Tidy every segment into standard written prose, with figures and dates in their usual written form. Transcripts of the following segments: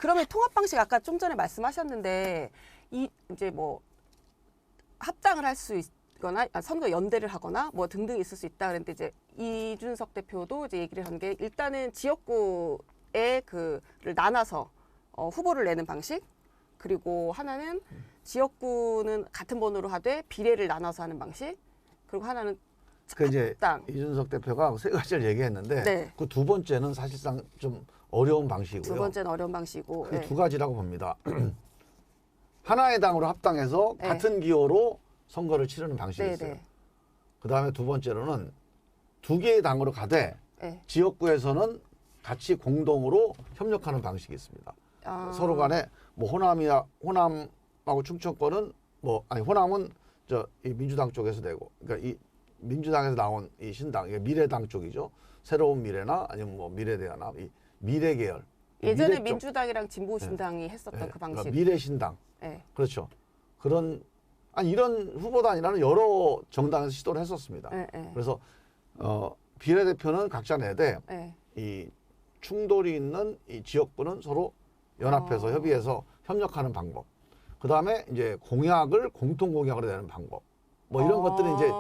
그러면 통합 방식 아까 좀 전에 말씀하셨는데 이제 뭐 합당을 할 수 있거나 선거 연대를 하거나 뭐 등등 있을 수 있다 그랬는데 이제 이준석 대표도 이제 얘기를 한 게 일단은 지역구에 그를 나눠서 후보를 내는 방식 그리고 하나는 지역구는 같은 번호로 하되 비례를 나눠서 하는 방식 그리고 하나는 그 이제 합당. 이준석 대표가 세 가지를 얘기했는데 네. 그 두 번째는 사실상 좀 어려운 방식이고요. 두 번째는 어려운 방식이고 그 네. 두 가지라고 봅니다. 하나의 당으로 합당해서 네. 같은 기호로 선거를 치르는 방식이 네, 있어요. 네. 그다음에 두 번째로는 두 개의 당으로 가되 네. 지역구에서는 같이 공동으로 협력하는 방식이 있습니다. 아. 서로 간에 뭐 호남하고 충청권은 뭐 아니 호남은 이 민주당 쪽에서 되고 그러니까 이 민주당에서 나온 이 신당 이게 미래당 쪽이죠. 새로운 미래나 아니면 뭐 미래대연합 이 미래계열 예전에 미래 쪽. 민주당이랑 진보신당이 했었던 네, 그 방식. 그러니까 미래신당 네. 그렇죠. 그런 아니 이런 후보단이라는 여러 정당에서 시도를 했었습니다. 네, 네. 그래서 비례대표는 각자 내되 네. 이 충돌이 있는 이 지역구는 서로 연합해서 협의해서 협력하는 방법. 그 다음에 이제 공약을 공통 공약으로 내는 방법. 뭐 이런 것들이 이제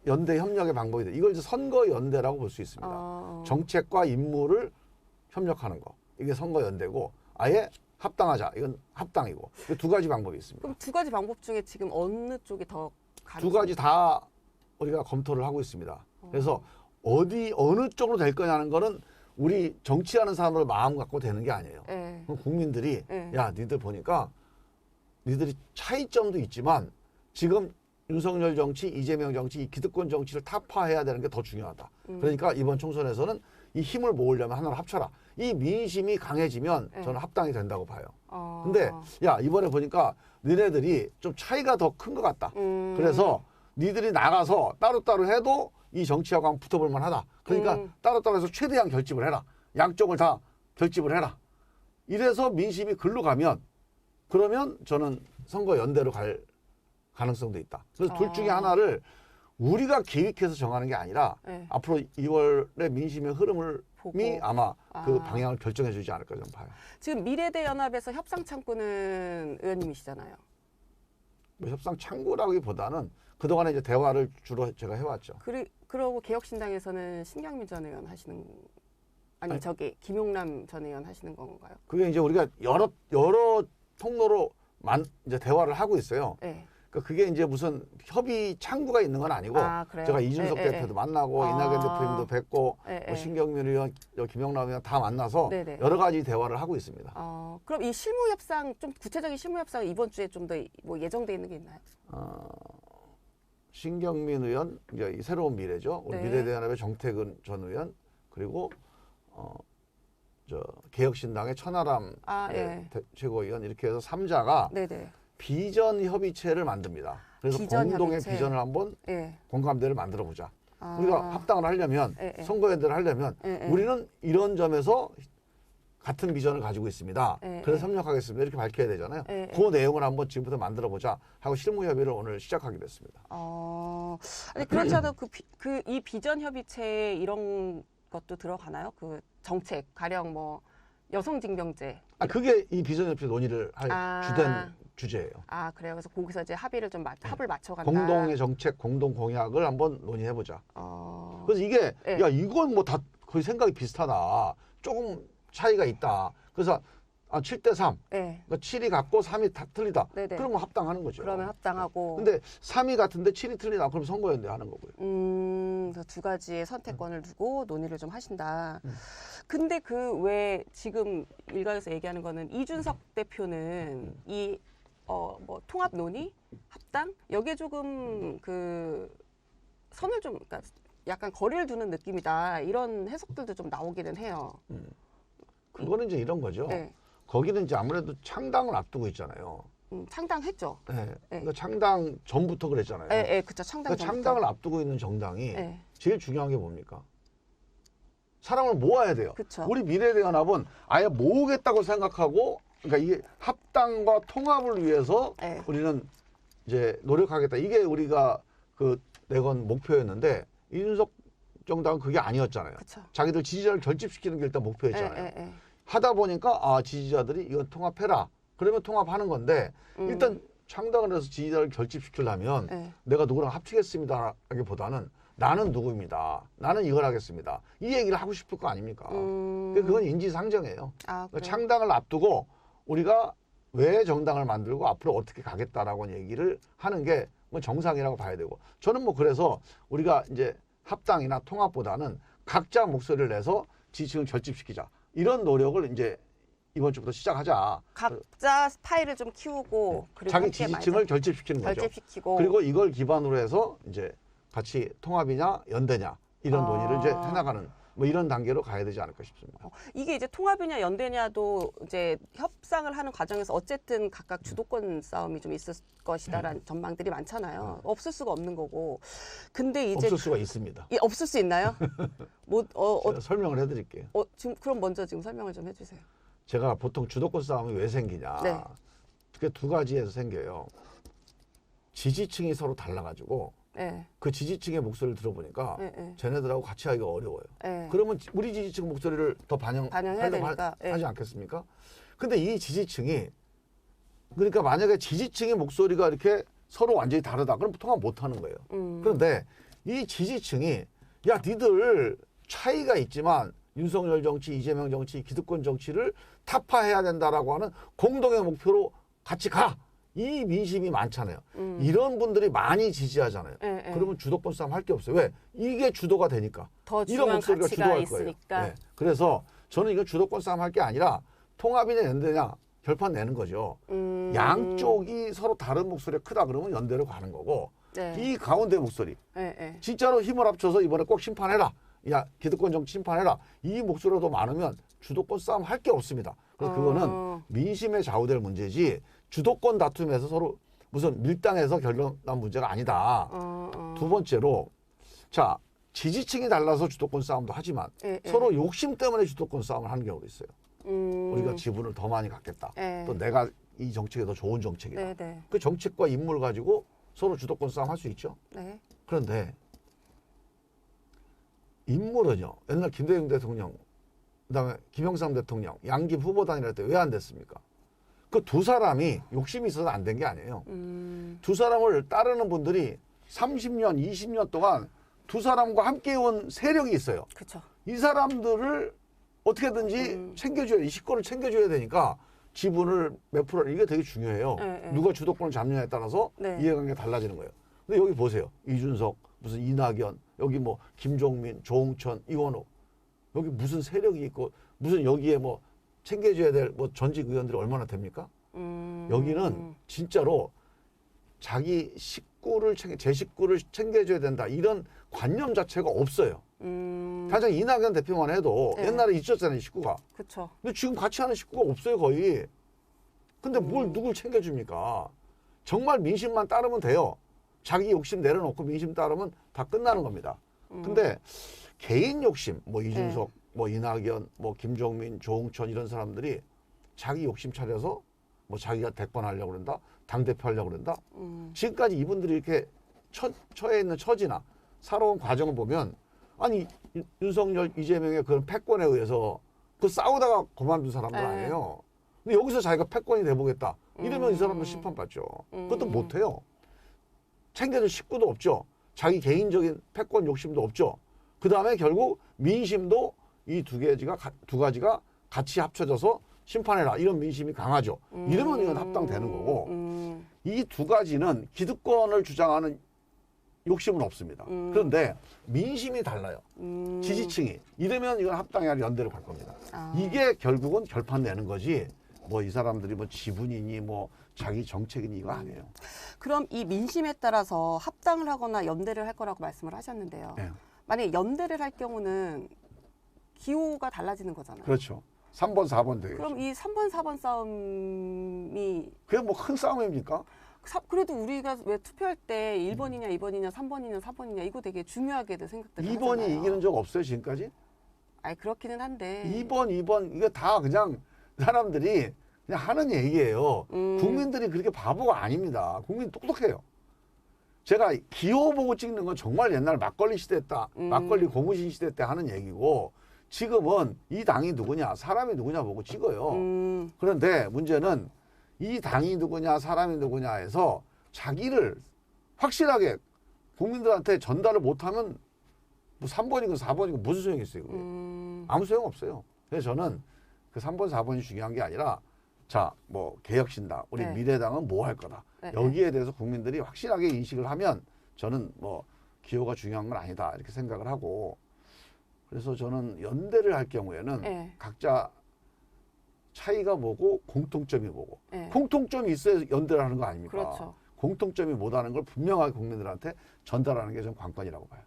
연대 협력의 방법이 돼. 이걸 이제 선거 연대라고 볼 수 있습니다. 정책과 임무를 협력하는 거. 이게 선거 연대고 아예 합당하자. 이건 합당이고. 두 가지 방법이 있습니다. 그럼 두 가지 방법 중에 지금 어느 쪽이 더 두 가지 다 우리가 검토를 하고 있습니다. 그래서 어느 쪽으로 될 거냐는 거는 우리 정치하는 사람들 마음 갖고 되는 게 아니에요. 네. 그럼 국민들이 네. 야 니들 보니까 니들이 차이점도 있지만 지금 윤석열 정치, 이재명 정치, 이 기득권 정치를 타파해야 되는 게 더 중요하다. 그러니까 이번 총선에서는 이 힘을 모으려면 하나로 합쳐라. 이 민심이 강해지면 네. 저는 합당이 된다고 봐요. 근데 야 이번에 보니까 너네들이 좀 차이가 더 큰 것 같다. 그래서 니들이 나가서 따로따로 해도 이 정치하고 한번 붙어볼 만하다. 그러니까 따로따로 해서 최대한 결집을 해라. 양쪽을 다 결집을 해라. 이래서 민심이 글로 가면 그러면 저는 선거 연대로 갈 가능성도 있다. 그래서 둘 중에 하나를 우리가 계획해서 정하는 게 아니라 네. 앞으로 2월에 민심의 흐름을 보고. 아마 그 방향을 결정해 주지 않을까 저는 봐요. 지금 미래대연합에서 협상 창구는 의원님이시잖아요. 뭐 협상 창구라기보다는 그동안에 이제 대화를 주로 제가 해왔죠. 그러고 개혁신당에서는 신경민 전 의원 하시는 아니 저기 김용남 전 의원 하시는 건가요? 그게 이제 우리가 여러 통로로 이제 대화를 하고 있어요. 네. 그러니까 그게 이제 무슨 협의 창구가 있는 건 아니고 그래요? 제가 이준석 네, 대표도 네. 만나고 이낙연 대표님도 뵙고 네, 뭐 네. 신경민 의원, 김영남 의원 다 만나서 네, 네. 여러 가지 대화를 하고 있습니다. 그럼 이 실무 협상 좀 구체적인 실무 협상 이번 주에 좀 더 뭐 예정돼 있는 게 있나요? 신경민 의원 이제 이 새로운 미래죠. 우리 네. 미래대연합의 정태근 전 의원 그리고 개혁신당의 천하람 네. 최고위원 이렇게 해서 3자가 네네. 비전 협의체를 만듭니다. 그래서 비전 공동의 협의체. 비전을 한번 네. 공감대를 만들어 보자. 우리가 합당을 하려면 네, 네. 선거연대를 하려면 네. 우리는 이런 점에서 같은 비전을 가지고 있습니다. 네, 그래서 협력하겠습니다. 이렇게 밝혀야 되잖아요. 네, 그 내용을 한번 지금부터 만들어 보자 하고 실무 협의를 오늘 시작하기로 했습니다. 아니 그렇지 않아도 이 비전 협의체에 이런 것도 들어가나요? 그 정책 가령 뭐 여성 징병제. 그게 이 비전 협의체 논의를 할 주된 주제예요. 그래요. 그래서 거기서 이제 합의를 좀 합을 맞춰간다. 공동의 정책, 공동 공약을 한번 논의해 보자. 그래서 이게 네. 야 이건 뭐 다 거의 생각이 비슷하다. 조금 차이가 있다. 그래서 7대3. 네. 그러니까 7이 같고 3이 다 틀리다. 네네. 그러면 합당하는 거죠. 그러면 합당하고. 근데 3이 같은데 7이 틀리다. 그럼 선거연대 하는 거고요. 그래서 두 가지의 선택권을 두고 논의를 좀 하신다. 근데 그 왜 지금 일각에서 얘기하는 거는 이준석 대표는 이 뭐 통합 논의, 합당 여기에 조금 그 선을 좀 그러니까 약간 거리를 두는 느낌이다. 이런 해석들도 좀 나오기는 해요. 그거는 이제 이런 거죠. 네. 거기는 이제 아무래도 창당을 앞두고 있잖아요. 창당했죠. 네. 그러니까 창당 전부터 그랬잖아요. 네, 그렇죠. 창당 그러니까 창당을 앞두고 있는 정당이 네. 제일 중요한 게 뭡니까? 사람을 모아야 돼요. 그쵸. 우리 미래대연합은 아예 모으겠다고 생각하고 그러니까 이게 합당과 통합을 위해서 네. 우리는 이제 노력하겠다. 이게 우리가 그 내건 목표였는데 이준석 정당은 그게 아니었잖아요. 그쵸. 자기들 지지자를 결집시키는 게 일단 목표였잖아요. 하다 보니까 지지자들이 이건 통합해라. 그러면 통합하는 건데 일단 창당을 해서 지지자를 결집시키려면 네. 내가 누구랑 합치겠습니다라기보다는 나는 누구입니다. 나는 이걸 하겠습니다. 이 얘기를 하고 싶을 거 아닙니까? 그건 인지상정이에요. 그래요? 창당을 앞두고 우리가 왜 정당을 만들고 앞으로 어떻게 가겠다라고 얘기를 하는 게 뭐 정상이라고 봐야 되고 저는 뭐 그래서 우리가 이제 합당이나 통합보다는 각자 목소리를 내서 지지층을 결집시키자 이런 노력을 이제 이번 주부터 시작하자. 각자 파일을 좀 키우고 그리고 자기 함께 지지층을 결집시키는 거죠. 결집시키고 그리고 이걸 기반으로 해서 이제 같이 통합이냐 연대냐 이런 논의를 이제 해나가는 뭐 이런 단계로 가야 되지 않을까 싶습니다. 이게 이제 통합이냐 연대냐도 이제 협상을 하는 과정에서 어쨌든 각각 주도권 싸움이 좀 있을 것이다라는 전망들이 많잖아요. 없을 수가 없는 거고. 근데 이제 없을 수가 있습니다. 없을 수 있나요? 제가 설명을 해드릴게요. 지금 그럼 먼저 지금 설명을 좀 해주세요. 제가 보통 주도권 싸움이 왜 생기냐. 네. 그게 두 가지에서 생겨요. 지지층이 서로 달라가지고 네. 그 지지층의 목소리를 들어보니까 네. 쟤네들하고 같이 하기가 어려워요. 네. 그러면 우리 지지층 목소리를 더 반영해야 반영하려고 되니까. 네. 하지 않겠습니까? 근데 이 지지층이 그러니까 만약에 지지층의 목소리가 이렇게 서로 완전히 다르다. 그럼 통합 못 하는 거예요. 그런데 이 지지층이 야 니들 차이가 있지만 윤석열 정치, 이재명 정치, 기득권 정치를 타파해야 된다라고 하는 공동의 목표로 같이 가. 이 민심이 많잖아요. 이런 분들이 많이 지지하잖아요. 네. 그러면 주도권 싸움 할 게 없어요. 왜? 이게 주도가 되니까. 더 이런 중요한 목소리가 가치가 주도할 있으니까. 거예요. 네. 그래서 저는 이거 주도권 싸움 할 게 아니라 통합이냐 연대냐 결판 내는 거죠. 양쪽이 서로 다른 목소리가 크다 그러면 연대로 가는 거고 네. 이 가운데 목소리 네. 진짜로 힘을 합쳐서 이번에 꼭 심판해라. 야 기득권 정치 심판해라. 이 목소리가 더 많으면 주도권 싸움 할 게 없습니다. 그래서 그거는 민심에 좌우될 문제지 주도권 다툼에서 서로 무슨 밀당해서 결론난 문제가 아니다. 두 번째로 자 지지층이 달라서 주도권 싸움도 하지만 서로 욕심 때문에 주도권 싸움을 하는 경우도 있어요. 우리가 지분을 더 많이 갖겠다. 또 내가 이 정책이 더 좋은 정책이다. 그 정책과 인물 가지고 서로 주도권 싸움 할 수 있죠. 네. 그런데 인물은요. 옛날 김대중 대통령, 그다음에 김영삼 대통령, 양김 후보 단일할 때 왜 안 됐습니까? 그 두 사람이 욕심이 있어서 안 된 게 아니에요. 두 사람을 따르는 분들이 30년, 20년 동안 두 사람과 함께 온 세력이 있어요. 그렇죠. 이 사람들을 어떻게든지 챙겨줘야 이 식권을 챙겨줘야 되니까 지분을 몇 프로 이게 되게 중요해요. 누가 주도권을 잡느냐에 따라서 이해관계가 달라지는 거예요. 근데 여기 보세요. 이준석, 무슨 이낙연, 여기 뭐 김종민, 조홍천, 이원호 여기 무슨 세력이 있고 무슨 여기에 뭐 챙겨줘야 될 뭐 전직 의원들이 얼마나 됩니까? 여기는 진짜로 자기 식구를 제 식구를 챙겨줘야 된다 이런 관념 자체가 없어요. 당장 이낙연 대표만 해도 옛날에 있었잖아요 식구가. 그렇죠. 근데 지금 같이 하는 식구가 없어요 거의. 근데 뭘 누굴 챙겨줍니까? 정말 민심만 따르면 돼요. 자기 욕심 내려놓고 민심 따르면 다 끝나는 겁니다. 근데 개인 욕심, 뭐 이준석, 뭐 이낙연, 뭐 김종민, 조홍천 이런 사람들이 자기 욕심 차려서 뭐 자기가 대권하려고 그런다, 당대표 하려고 그런다. 지금까지 이분들이 이렇게 처해 있는 처지나 살아온 과정을 보면 아니 윤석열, 이재명의 그런 패권에 의해서 그 싸우다가 그만둔 사람들 아니에요. 근데 여기서 자기가 패권이 돼보겠다. 이러면 이 사람들 심판받죠. 그것도 못해요. 챙겨줄 식구도 없죠. 자기 개인적인 패권 욕심도 없죠. 그 다음에 결국 민심도 이 두 가지가 같이 합쳐져서 심판해라. 이런 민심이 강하죠. 이러면 이건 합당되는 거고 이 두 가지는 기득권을 주장하는 욕심은 없습니다. 그런데 민심이 달라요. 지지층이. 이러면 이건 합당이 아니라 연대로 갈 겁니다. 이게 결국은 결판 내는 거지 뭐 이 사람들이 뭐 지분이니 뭐 자기 정책이니 이거 아니에요. 그럼 이 민심에 따라서 합당을 하거나 연대를 할 거라고 말씀을 하셨는데요. 네. 만약에 연대를 할 경우는 기호가 달라지는 거잖아요. 그렇죠. 3번, 4번 되겠죠. 그럼 이 3번, 4번 싸움이 그게 뭐 큰 싸움입니까? 그래도 우리가 왜 투표할 때 1번이냐, 2번이냐, 3번이냐, 4번이냐 이거 되게 중요하게 생각들 2번이 하잖아요. 이기는 적 없어요 지금까지? 아니 그렇기는 한데 2번 이거 다 그냥 사람들이 그냥 하는 얘기예요. 국민들이 그렇게 바보가 아닙니다. 국민 똑똑해요. 제가 기호 보고 찍는 건 정말 옛날 막걸리 시대 때, 막걸리 고무신 시대 때 하는 얘기고 지금은 이 당이 누구냐, 사람이 누구냐 보고 찍어요. 그런데 문제는 이 당이 누구냐, 사람이 누구냐에서 자기를 확실하게 국민들한테 전달을 못하면 뭐 3번이고 4번이고 무슨 소용이 있어요, 그게. 아무 소용 없어요. 그래서 저는 그 3번, 4번이 중요한 게 아니라 자, 뭐 개혁신당, 우리 네. 미래당은 뭐 할 거다. 네, 여기에 대해서 국민들이 확실하게 인식을 하면 저는 뭐 기호가 중요한 건 아니다 이렇게 생각을 하고, 그래서 저는 연대를 할 경우에는 네. 각자 차이가 뭐고 공통점이 뭐고, 네. 공통점이 있어야 연대를 하는 거 아닙니까? 그렇죠. 공통점이 뭐다는 걸 분명하게 국민들한테 전달하는 게 좀 관건이라고 봐요.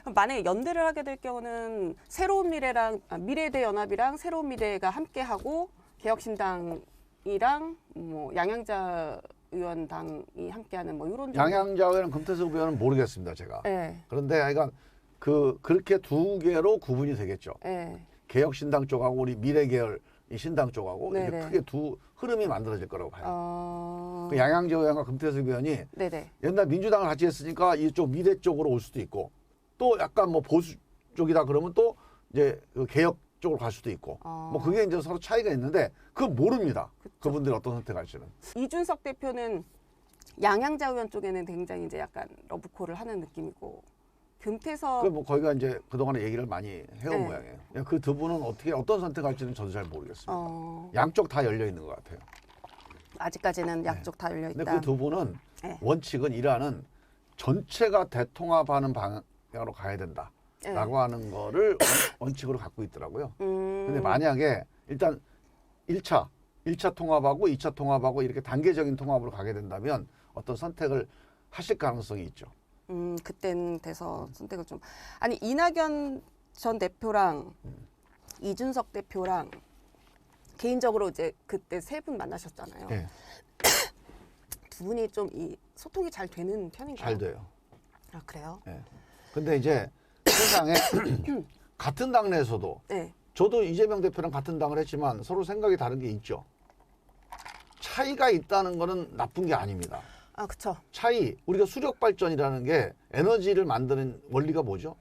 그럼 만약에 연대를 하게 될 경우는 새로운 미래랑 미래대 연합이랑 새로운 미래가 함께하고 개혁신당이랑 뭐 양양자 의원당이 함께하는 뭐 이런 양양자 의원, 금태섭 의원은 모르겠습니다, 제가. 네. 그런데 하여간 그렇게 두 개로 구분이 되겠죠. 네. 개혁신당 쪽하고 우리 미래계열 이 신당 쪽하고 이제 네네. 크게 두 흐름이 만들어질 거라고 봐요. 그 네. 양양자 의원과 금태섭 의원이 네네. 옛날 민주당을 같이 했으니까 이쪽 미래 쪽으로 올 수도 있고, 또 약간 뭐 보수 쪽이다 그러면 또 이제 그 개혁 쪽으로 갈 수도 있고, 뭐 그게 이제 서로 차이가 있는데 그건 모릅니다. 그분들이 어떤 선택할지는. 이준석 대표는 양양자 의원 쪽에는 굉장히 이제 약간 러브콜을 하는 느낌이고 금태섭 그 뭐 거기가 이제 그동안에 얘기를 많이 해온 네. 모양이에요. 그 두 분은 어떤 선택할지는 저도 잘 모르겠습니다. 어, 양쪽 다 열려 있는 것 같아요. 아직까지는 양쪽 다 열려 근데 있다. 그 두 분은 네. 원칙은 일하는 전체가 대통합하는 방향으로 가야 된다라고 네. 하는 거를 원칙으로 갖고 있더라고요. 근데 음, 만약에 일단 1차 통합하고 2차 통합하고 이렇게 단계적인 통합으로 가게 된다면 어떤 선택을 하실 가능성이 있죠. 그땐 돼서 선택을 좀 아니 이낙연 전 대표랑 이준석 대표랑 개인적으로 이제 그때 세 분 만나셨잖아요. 네, 두 분이 좀 이 소통이 잘 되는 편인가요? 잘 돼요. 아 그래요? 네. 근데 이제 세상에 같은 당내에서도 네. 저도 이재명 대표랑 같은 당을 했지만 서로 생각이 다른 게 있죠. 차이가 있다는 거는 나쁜 게 아닙니다. 아 그쵸. 우리가 수력 발전이라는 게 에너지를 만드는 원리가 뭐죠?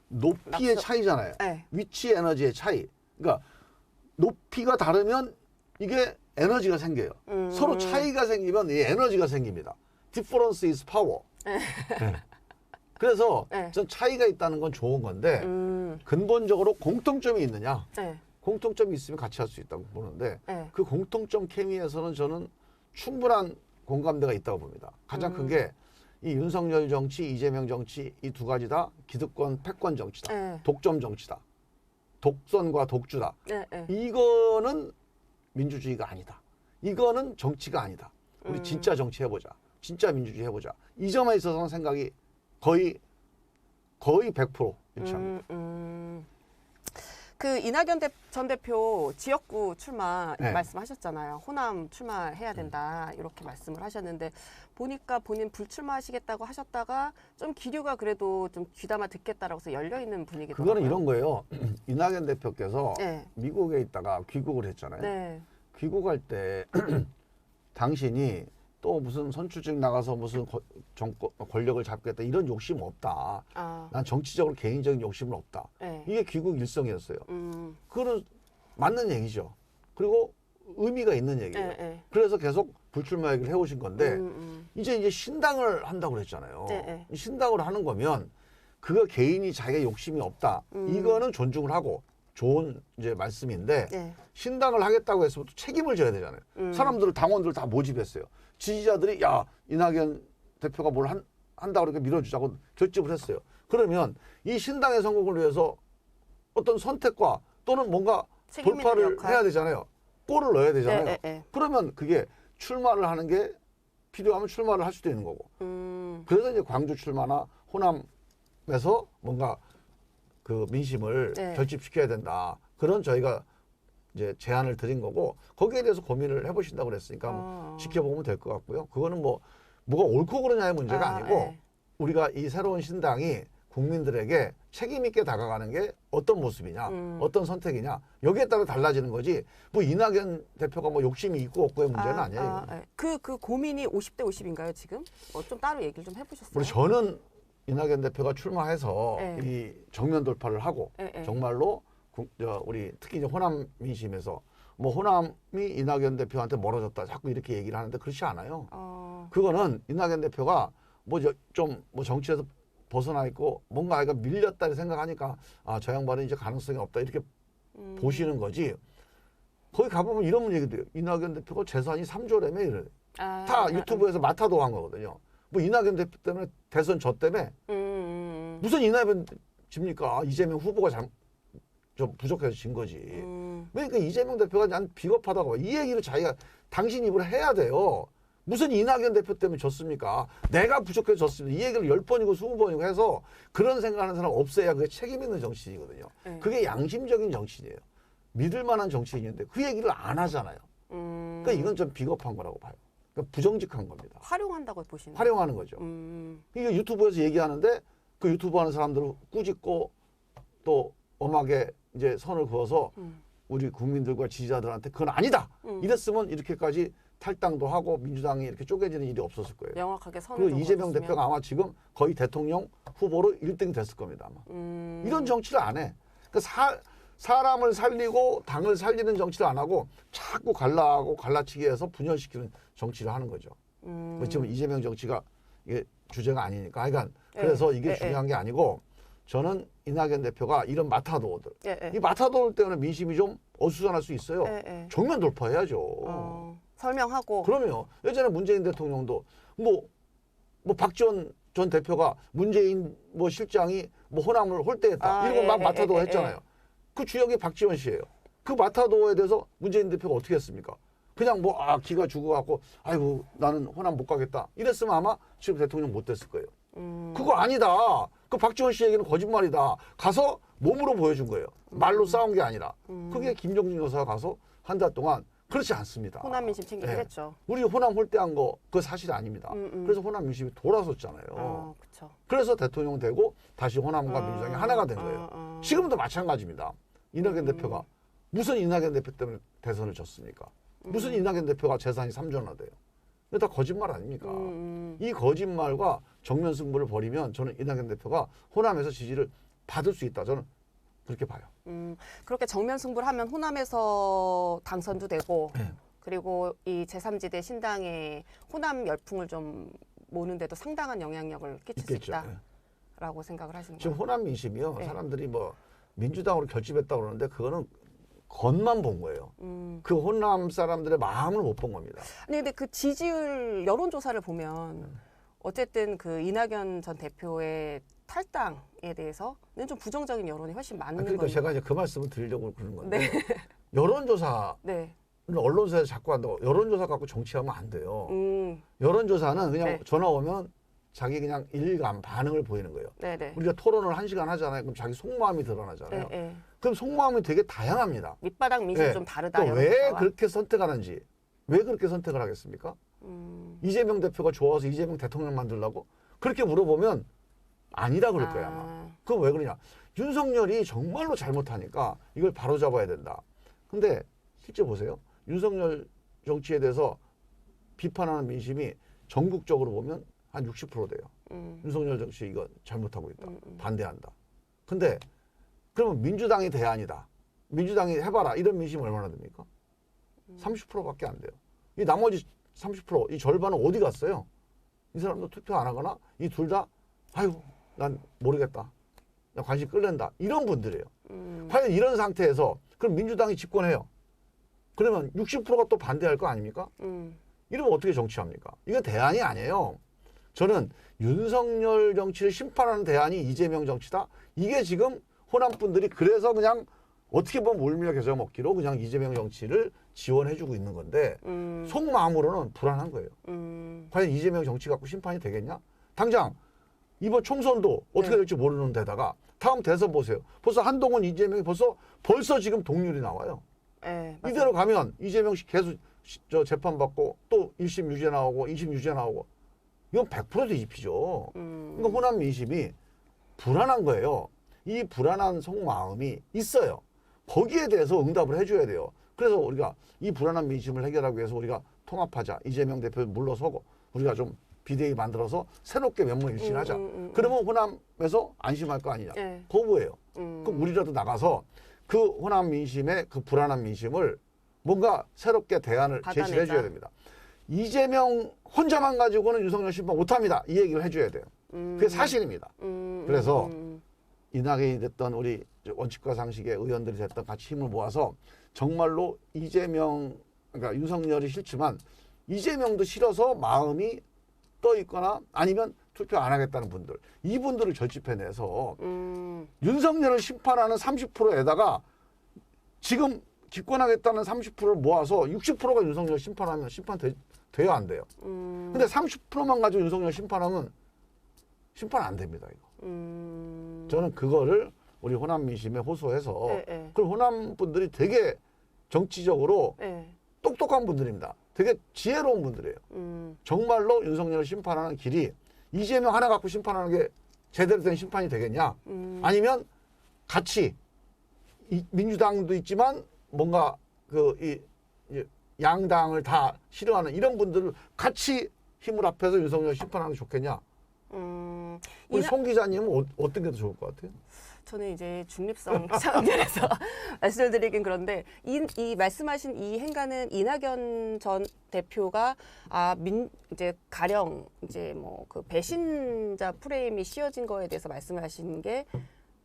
높이의 낙서. 차이잖아요. 네. 위치 에너지의 차이. 그러니까 높이가 다르면 이게 에너지가 생겨요. 서로 차이가 생기면 이 에너지가 생깁니다. Difference is power. 네. 그래서 네. 전 차이가 있다는 건 좋은 건데 근본적으로 공통점이 있느냐? 네. 공통점이 있으면 같이 할 수 있다고 보는데 네. 그 공통점 케미에서는 저는 충분한 공감대가 있다고 봅니다. 가장 큰 게 이 윤석열 정치, 이재명 정치 이 두 가지 다 기득권, 패권 정치다. 네. 독점 정치다. 독선과 독주다. 네. 네. 이거는 민주주의가 아니다. 이거는 정치가 아니다. 우리 진짜 정치 해보자. 진짜 민주주의 해보자. 이 점에 있어서는 생각이 거의 100% 일치합니다. 그 이낙연 전 대표 지역구 출마 네. 말씀하셨잖아요. 호남 출마해야 된다 이렇게 말씀을 하셨는데 보니까 본인 불출마하시겠다고 하셨다가 좀 기류가 그래도 좀 귀담아 듣겠다라고 해서 열려 있는 분위기더라고요. 그거는 이런 거예요. 이낙연 대표께서 네. 미국에 있다가 귀국을 했잖아요. 네. 귀국할 때 당신이 또 무슨 선출직 나가서 무슨 권력을 잡겠다 이런 욕심 없다. 아, 난 정치적으로 개인적인 욕심은 없다. 네. 이게 귀국 일성이었어요. 그거는 맞는 얘기죠. 그리고 의미가 있는 얘기예요. 네, 네. 그래서 계속 불출마 얘기를 해오신 건데 이제 신당을 한다고 그랬잖아요. 네, 네. 이 신당을 하는 거면 그거 개인이 자기의 욕심이 없다. 이거는 존중을 하고 좋은 이제 말씀인데 네. 신당을 하겠다고 했으면 또 책임을 져야 되잖아요. 사람들을 당원들 다 모집했어요. 지지자들이 야 이낙연 대표가 뭘 한다고 이렇게 밀어주자고 결집을 했어요. 그러면 이 신당의 성공을 위해서 어떤 선택과 또는 뭔가 책임 있는 돌파를 역할. 해야 되잖아요. 골을 넣어야 되잖아요. 네, 네, 네. 그러면 그게 출마를 하는 게 필요하면 출마를 할 수도 있는 거고. 그래서 이제 광주 출마나 호남에서 뭔가 그 민심을 네. 결집시켜야 된다. 그런 저희가 이제 제안을 드린 거고 거기에 대해서 고민을 해보신다고 그랬으니까 뭐 지켜보면 될 것 같고요. 그거는 뭐가 옳고 그러냐의 문제가 아니고 네. 우리가 이 새로운 신당이 국민들에게 책임 있게 다가가는 게 어떤 모습이냐, 어떤 선택이냐 여기에 따라 달라지는 거지. 뭐 이낙연 대표가 뭐 욕심이 있고 없고의 문제는 아니에요. 네. 그 고민이 50대 50인가요 지금? 좀 따로 얘기를 좀 해보셨어요? 우리 저는 이낙연 대표가 출마해서 네. 이 정면 돌파를 하고 네, 네. 정말로 우리 특히 이제 호남 민심에서 뭐 호남이 이낙연 대표한테 멀어졌다 자꾸 이렇게 얘기를 하는데 그렇지 않아요. 그거는 이낙연 대표가 뭐 좀 뭐 정치에서 벗어나 있고 뭔가 아이가 밀렸다 생각하니까 아, 저 양반은 이제 가능성이 없다 이렇게 보시는 거지. 거기 가보면 이런 얘기도 해요. 이낙연 대표가 재산이 3조라며 이래. 다 유튜브에서 마타도 한 거거든요. 뭐 이낙연 대표 때문에 대선 저 때문에 무슨 이낙연 집니까? 이재명 후보가 좀 부족해서 진 거지. 그러니까 이재명 대표가 난 비겁하다고 이 얘기를 자기가 당신 입으로 해야 돼요. 무슨 이낙연 대표 때문에 졌습니까? 내가 부족해서 졌습니다. 이 얘기를 10번이고 20번이고 해서 그런 생각하는 사람 없애야 그게 책임 있는 정치인이거든요. 그게 양심적인 정치인이에요. 믿을 만한 정치인인데 그 얘기를 안 하잖아요. 그러니까 이건 좀 비겁한 거라고 봐요. 그러니까 부정직한 겁니다. 활용한다고 보시는. 활용하는 거죠. 이게 유튜브에서 얘기하는데 그 유튜브 하는 사람들을 꾸짖고 또 엄하게 이제 선을 그어서 우리 국민들과 지지자들한테 그건 아니다. 이랬으면 이렇게까지 탈당도 하고 민주당이 이렇게 쪼개지는 일이 없었을 거예요. 명확하게 선을 그리고 좀 이재명 그었으면. 대표가 아마 지금 거의 대통령 후보로 1등이 됐을 겁니다. 아마. 이런 정치를 안 해. 그러니까 사람을 살리고 당을 살리는 정치를 안 하고 자꾸 갈라하고 갈라치기 해서 분열시키는 정치를 하는 거죠. 지금 이재명 정치가 이게 주제가 아니니까. 그러니까 그래서 이게 중요한 게 아니고 저는 이낙연 대표가 이런 마타도어들. 이 마타도어 때문에 민심이 좀 어수선할 수 있어요. 정면 돌파해야죠. 설명하고. 그러면 예전에 문재인 대통령도 뭐 박지원 전 대표가 문재인 뭐 실장이 뭐 호남을 홀대했다. 이런 거 막 마타도어 했잖아요. 그 주역이 박지원 씨예요. 그 마타도어에 대해서 문재인 대표가 어떻게 했습니까? 그냥 뭐 기가 죽어갖고 아이고 나는 호남 못 가겠다. 이랬으면 아마 지금 대통령 못 됐을 거예요. 그거 아니다. 그 박지원 씨 얘기는 거짓말이다. 가서 몸으로 보여준 거예요. 말로 싸운 게 아니라. 그게 김정진 여사가 가서 한 달 동안 그렇지 않습니다. 호남 민심 챙기긴 했죠. 우리 호남 홀대한 거 그거 사실이 아닙니다. 그래서 호남 민심이 돌아섰잖아요. 그쵸. 그래서 대통령 되고 다시 호남과 민주당이 하나가 된 거예요. 지금도 마찬가지입니다. 이낙연 대표가 무슨 이낙연 대표 때문에 대선을 졌습니까? 무슨 이낙연 대표가 재산이 3조나 돼요? 이거 다 거짓말 아닙니까? 이 거짓말과 정면 승부를 벌이면 저는 이낙연 대표가 호남에서 지지를 받을 수 있다. 저는 그렇게 봐요. 그렇게 정면 승부를 하면 호남에서 당선도 되고 그리고 이 제3지대 신당의 호남 열풍을 좀 모는데도 상당한 영향력을 끼칠 수 있겠죠. 있다라고 생각을 하시는 지금 거예요. 호남 민심이요. 사람들이 뭐 민주당으로 결집했다고 그러는데 그거는 겉만 본 거예요. 그 호남 사람들의 마음을 못 본 겁니다. 아니 근데 그 지지율 여론조사를 보면 어쨌든 그 이낙연 전 대표의 탈당에 대해서는 좀 부정적인 여론이 훨씬 많은 그러니까 거예요. 제가 이제 그 말씀을 드리려고 그러는 건데 네. 여론조사 네. 언론사에서 자꾸 한다고 여론조사 갖고 정치하면 안 돼요. 여론조사는 그냥 전화 오면 자기 그냥 일감 반응을 보이는 거예요. 네네. 우리가 토론을 1시간 하잖아요. 그럼 자기 속마음이 드러나잖아요. 그럼 속마음이 되게 다양합니다. 밑바닥 민심 좀 다르다. 또 왜 그렇게 선택하는지 왜 그렇게 선택을 하겠습니까? 이재명 대표가 좋아서 이재명 대통령 만들려고 그렇게 물어보면 아니다 그럴 거야 아마. 그건 왜 그러냐? 윤석열이 정말로 잘못하니까 이걸 바로잡아야 된다. 근데 실제 보세요. 윤석열 정치에 대해서 비판하는 민심이 전국적으로 보면 한 60% 돼요. 윤석열 정치 이거 잘못하고 있다. 반대한다. 근데 그러면 민주당이 대안이다. 민주당이 해봐라. 이런 민심 얼마나 됩니까? 30%밖에 안 돼요. 이 나머지 30%, 이 절반은 어디 갔어요? 이 사람도 투표 안 하거나 이 둘 다 아유 난 모르겠다. 나 관심 끌린다. 이런 분들이에요. 과연 이런 상태에서 그럼 민주당이 집권해요. 그러면 60%가 또 반대할 거 아닙니까? 이러면 어떻게 정치합니까? 이건 대안이 아니에요. 저는 윤석열 정치를 심판하는 대안이 이재명 정치다. 이게 지금 호남 분들이 그래서 그냥 어떻게 보면 물밀 겨자 먹기로 그냥 이재명 정치를 지원해주고 있는 건데 속마음으로는 불안한 거예요. 과연 이재명 정치 갖고 심판이 되겠냐? 당장 이번 총선도 어떻게 될지 모르는 데다가 다음 대선 보세요. 벌써 한동훈 이재명이 벌써 지금 동률이 나와요. 이대로 가면 이재명 씨 계속 재판받고 또 1심 유죄 나오고 2심 유죄 나오고 이건 100% 뒤집히죠. 그러니까 호남 민심이 불안한 거예요. 이 불안한 속마음이 있어요. 거기에 대해서 응답을 해줘야 돼요. 그래서 우리가 이 불안한 민심을 해결하기 위해서 우리가 통합하자. 이재명 대표 물러서고 우리가 좀 비대위 만들어서 새롭게 면모일치하자. 그러면 호남에서 안심할 거 아니냐. 거부해요. 그럼 우리라도 나가서 그 호남 민심의 그 불안한 민심을 뭔가 새롭게 대안을 받아내자. 제시를 해줘야 됩니다. 이재명 혼자만 가지고는 윤석열 심판 못합니다. 이 얘기를 해줘야 돼요. 그게 사실입니다. 그래서 이낙연이 됐던 우리 원칙과 상식의 의원들이 됐던 같이 힘을 모아서 정말로 이재명, 그러니까 윤석열이 싫지만 이재명도 싫어서 마음이 떠 있거나 아니면 투표 안 하겠다는 분들, 이분들을 결집해내서 윤석열을 심판하는 30%에다가 지금 기권하겠다는 30%를 모아서 60%가 윤석열 심판하면 돼야 안 돼요. 근데 30%만 가지고 윤석열 심판하면 심판 안 됩니다, 이거. 저는 그거를 우리 호남 민심에 호소해서 그 호남 분들이 되게 정치적으로 똑똑한 분들입니다. 되게 지혜로운 분들이에요. 정말로 윤석열을 심판하는 길이 이재명 하나 갖고 심판하는 게 제대로 된 심판이 되겠냐? 아니면 같이 민주당도 있지만 뭔가 이 양당을 다 싫어하는 이런 분들을 같이 힘을 합해서 윤석열 심판하는 게 좋겠냐? 우리 송 기자님은 어떤 게 더 좋을 것 같아요? 저는 이제 중립성 차원에서 말씀을 드리긴 그런데 이 말씀하신 이 행간은 이낙연 전 대표가 이제 가령 이제 뭐 그 배신자 프레임이 씌워진 거에 대해서 말씀을 하시는 게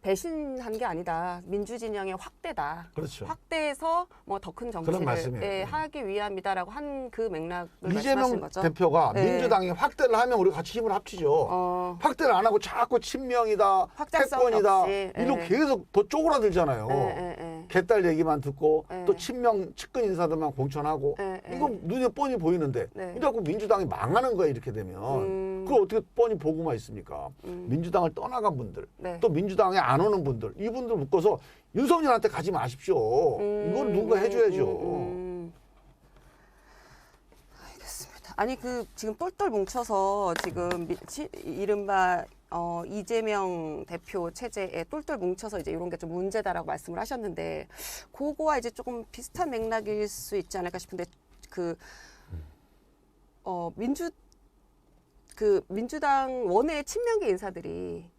배신한 게 아니다. 민주진영의 확대다. 그렇죠. 확대해서 뭐 더 큰 정치를 하기 위함이다라고 한 그 맥락을 말씀하신 이재명 거죠. 대표가 민주당이 확대를 하면 우리가 같이 힘을 합치죠. 확대를 안 하고 자꾸 친명이다, 패권이다 이런 계속 더 쪼그라들잖아요. 개딸 얘기만 듣고 또 친명 측근 인사들만 공천하고 이거 눈에 뻔히 보이는데 이래갖고 민주당이 망하는 거야 이렇게 되면. 그걸 어떻게 뻔히 보고만 있습니까? 민주당을 떠나간 분들 또 민주당에 안 오는 분들 이분들 묶어서 윤석열한테 가지 마십시오. 이건 누군가 해줘야죠. 알겠습니다. 아니 지금 똘똘 뭉쳐서 지금 이른바 이재명 대표 체제에 똘똘 뭉쳐서 이제 이런 게 좀 문제다라고 말씀을 하셨는데 그거와 이제 조금 비슷한 맥락일 수 있지 않을까 싶은데 민주당 원외 친명계 인사들이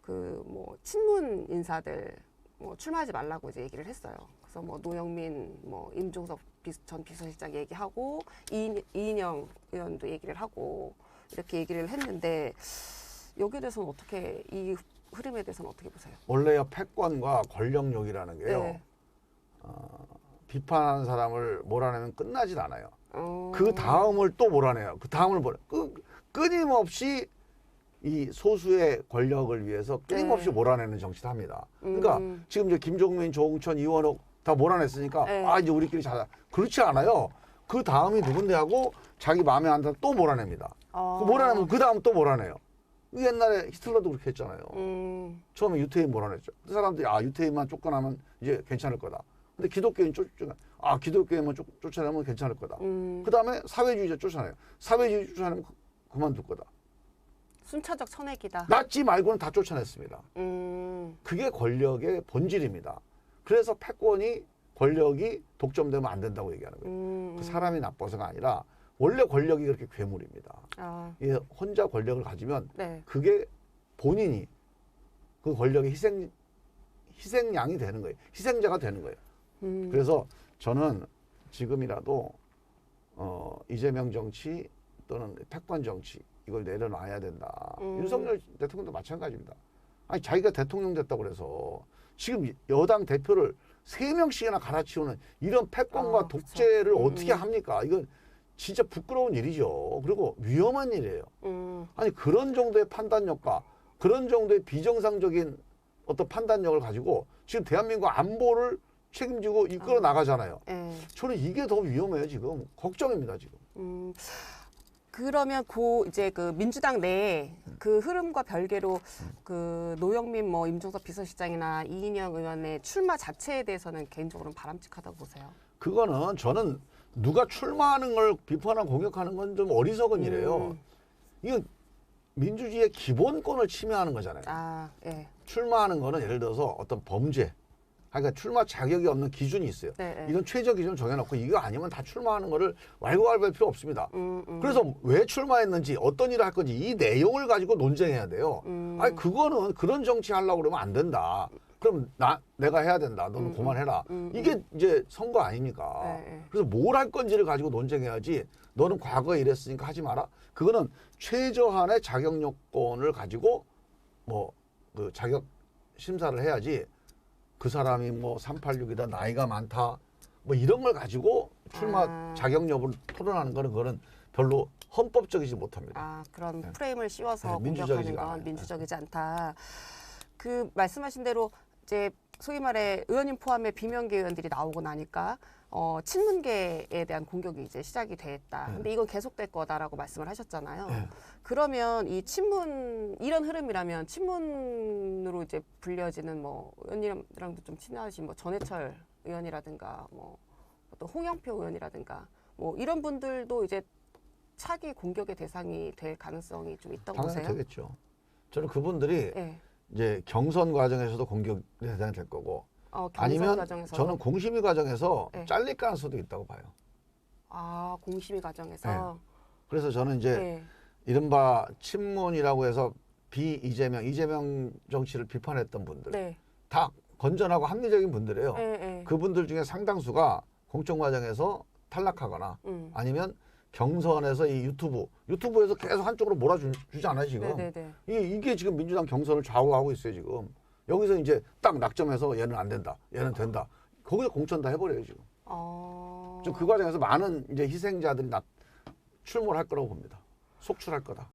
뭐 친문 인사들 뭐 출마하지 말라고 이제 얘기를 했어요. 그래서 뭐 노영민, 뭐 임종석 전 비서실장 얘기하고 이인영 의원도 얘기를 하고 이렇게 얘기를 했는데 여기에 대해서는 어떻게 이 흐름에 대해서는 어떻게 보세요? 원래요 패권과 권력욕이라는 게요. 비판하는 사람을 몰아내면 끝나질 않아요. 그 다음을 또 몰아내요. 그 다음을 끊임없이 이 소수의 권력을 위해서 끊임없이 몰아내는 정치를 합니다. 그러니까 지금 이제 김종민, 조홍천, 이원옥 다 몰아냈으니까 이제 우리끼리 잘하. 그렇지 않아요. 그 다음이 누군데 하고 자기 마음에 안 들면 또 몰아냅니다. 그 몰아내면 그 다음 또 몰아내요. 옛날에 히틀러도 그렇게 했잖아요. 처음에 유태인 몰아냈죠. 그 사람들이 유태인만 쫓겨나면 이제 괜찮을 거다. 근데 기독교인 기독교인만 쫓아내면 괜찮을 거다. 그 다음에 사회주의자 쫓아내요. 사회주의 쫓아내면 그만둘 거다. 순차적 쳐내기다. 낫지 말고는 다 쫓아냈습니다. 그게 권력의 본질입니다. 그래서 권력이 독점되면 안 된다고 얘기하는 거예요. 그 사람이 나빠서가 아니라 원래 권력이 그렇게 괴물입니다. 혼자 권력을 가지면 그게 본인이 그 권력의 희생양이 되는 거예요. 희생자가 되는 거예요. 그래서 저는 지금이라도 이재명 정치 또는 패권 정치 이걸 내려놔야 된다. 윤석열 대통령도 마찬가지입니다. 아니 자기가 대통령 됐다고 그래서 지금 여당 대표를 3명씩이나 갈아치우는 이런 패권과 독재를 어떻게 합니까? 이건 진짜 부끄러운 일이죠. 그리고 위험한 일이에요. 아니 그런 정도의 판단력과 그런 정도의 비정상적인 어떤 판단력을 가지고 지금 대한민국 안보를 책임지고 이끌어 나가잖아요. 저는 이게 더 위험해요. 지금 걱정입니다. 지금. 그러면 이제 그 민주당 내에 그 흐름과 별개로 그 노영민 뭐 임종석 비서실장이나 이인영 의원의 출마 자체에 대해서는 개인적으로는 바람직하다고 보세요. 그거는 저는 누가 출마하는 걸 비판하고 공격하는 건 좀 어리석은 일이에요. 이건 민주주의의 기본권을 침해하는 거잖아요. 출마하는 거는 예를 들어서 어떤 범죄, 그러니까 출마 자격이 없는 기준이 있어요. 이건 최저 기준을 정해놓고 이거 아니면 다 출마하는 거를 왈가왈부할 필요 없습니다. 그래서 왜 출마했는지 어떤 일을 할 건지 이 내용을 가지고 논쟁해야 돼요. 아니 그거는 그런 정치 하려고 그러면 안 된다. 그럼 내가 해야 된다. 너는 그만해라. 이게 이제 선거 아닙니까? 네. 그래서 뭘 할 건지를 가지고 논쟁해야지. 너는 과거에 이랬으니까 하지 마라. 그거는 최저한의 자격 요건을 가지고 뭐 그 자격 심사를 해야지. 그 사람이 뭐 386이다, 나이가 많다, 뭐 이런 걸 가지고 출마 자격 여부를 토론하는 거는 그거는 별로 헌법적이지 못합니다. 그런 프레임을 씌워서 네, 공격하는 민주적이지가 건 않아요. 민주적이지 않다. 그 말씀하신 대로 이제 소위 말해 의원님 포함해 비명계 의원들이 나오고 나니까 친문계에 대한 공격이 이제 시작이 됐다. 근데 이건 계속될 거다라고 말씀을 하셨잖아요. 네. 그러면 이 친문 이런 흐름이라면 친문으로 이제 불려지는 뭐 의원님랑도 좀 친하신 뭐 전해철 의원이라든가 뭐 어떤 홍영표 의원이라든가 뭐 이런 분들도 이제 차기 공격의 대상이 될 가능성이 좀 있다고 당연히 보세요? 되겠죠. 저는 그분들이 네. 이제 경선 과정에서도 공격 대상이 될 거고 경선 아니면 과정에서 저는 공심위 과정에서 네. 잘릴 가능성도 있다고 봐요. 공심위 과정에서 그래서 저는 이제 네. 이른바 친문이라고 해서 이재명 정치를 비판했던 분들 네. 다 건전하고 합리적인 분들이에요. 네. 그분들 중에 상당수가 공천 과정에서 탈락하거나 아니면 경선에서 이 유튜브에서 계속 한쪽으로 몰아주지 않아요 지금. 네네네. 이게 지금 민주당 경선을 좌우하고 있어요 지금. 여기서 이제 딱 낙점해서 얘는 안 된다, 얘는 된다. 거기서 공천 다 해버려요 지금. 좀 그 과정에서 많은 이제 희생자들이 출몰할 거라고 봅니다. 속출할 거다.